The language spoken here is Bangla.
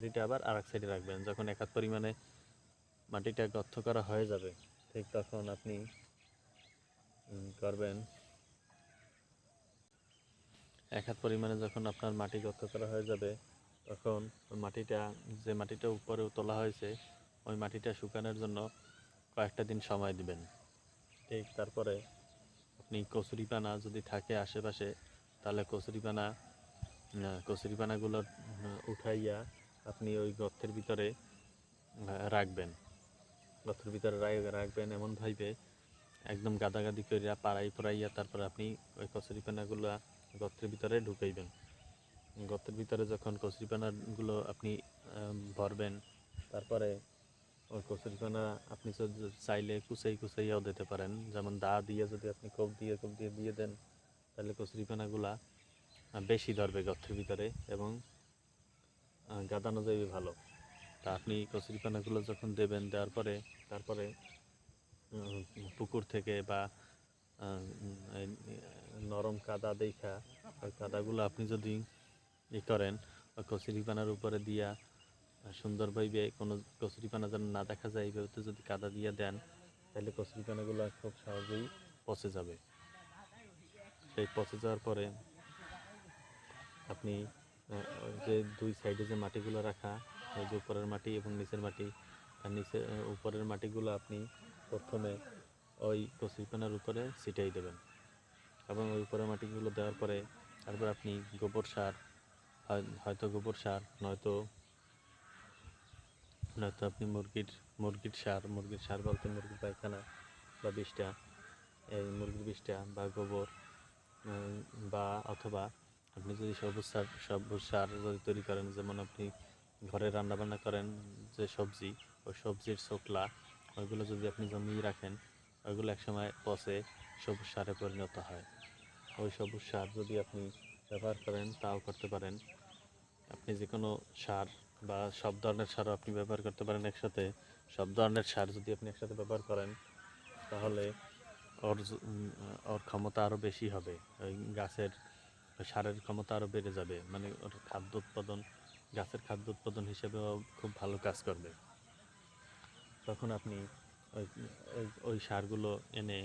মাটিটা আবার আরেক সাইডে রাখবেন। যখন এক হাত পরিমাণে মাটিটা গর্ত করা হয়ে যাবে, ঠিক তখন আপনি করবেন এক হাত পরিমাণে যখন আপনার মাটি গর্ত করা হয়ে যাবে, তখন যে মাটিটা উপরে তোলা হয়েছে ওই মাটিটা শুকানোর জন্য কয়েকটা দিন সময় দিবেন। ঠিক তারপরে আপনি কচুরিপানা যদি থাকে আশেপাশে, তাহলে কচুরিপানাগুলো উঠাইয়া আপনি ওই গর্তের ভিতরে রাখবেন। গর্তের ভিতরে রাখবেন এমনভাবে একদম গাদাগাদি করিয়া পাড়াইয়া তারপরে আপনি ওই কচুরিপানাগুলো গর্তের ভিতরে ঢুকাইবেন। গর্তের ভিতরে যখন কচুরিপানাগুলো আপনি ভরবেন, তারপরে ওই কচুরিপানা আপনি চাইলে কুচাইয়াও দিতে পারেন। যেমন দা দিয়ে যদি আপনি কোপ দিয়ে দিয়ে দেন, তাহলে কচুরিপানাগুলা বেশি ধরবে গর্তের ভিতরে এবং গাদানো যাবে ভালো। তা আপনি কচুরিপানাগুলো যখন দেবেন, দেওয়ার পরে তারপরে পুকুর থেকে বা নরম কাদা দেখা ওই কাদাগুলো আপনি যদি করেন, ওই কচুরিপানার উপরে দিয়া সুন্দরভাবে কোনো কচুরিপানা যেন না দেখা যায় এইভাবে যদি কাদা দিয়ে দেন, তাহলে কচুরিপানাগুলো খুব সহজেই পচে যাবে। সেই পচে যাওয়ার পরে আপনি যে দুই সাইডে যে মাটিগুলো রাখা, ওই যে উপরের মাটি এবং নিচের মাটি, আর উপরের মাটিগুলো আপনি প্রথমে ওই কচুরিপানার উপরে ছিটাই দেবেন এবং ওই উপরের মাটিগুলো দেওয়ার পরে তারপর আপনি গোবর সার, হয়তো গোবর সার নয়তো আপনি মুরগির সার বলতে মুরগির পায়খানা বা বিষটা, এই মুরগির বিষটা বা গোবর, বা অথবা আপনি যদি সবুজ সার যদি তৈরি করেন, যেমন আপনি ঘরে রান্নাবান্না করেন যে সবজি, ওই সবজির ছোকলা, ওইগুলো যদি আপনি জমিয়ে রাখেন, ওইগুলো একসময় পচে সবুজ সারে পরিণত হয়। ওই সবুজ সার যদি আপনি ব্যবহার করেন তাও করতে পারেন। আপনি যে কোনো সার বা সব ধরনের সারও আপনি ব্যবহার করতে পারেন একসাথে। সব ধরনের সার যদি আপনি একসাথে ব্যবহার করেন, তাহলে ওর ক্ষমতা আরও বেশি হবে। ওই গাছের সারের ক্ষমতা আরও বেড়ে যাবে, মানে ওর গাছের খাদ্য উৎপাদন হিসেবেও খুব ভালো কাজ করবে। তখন আপনি ওই সারগুলো এনে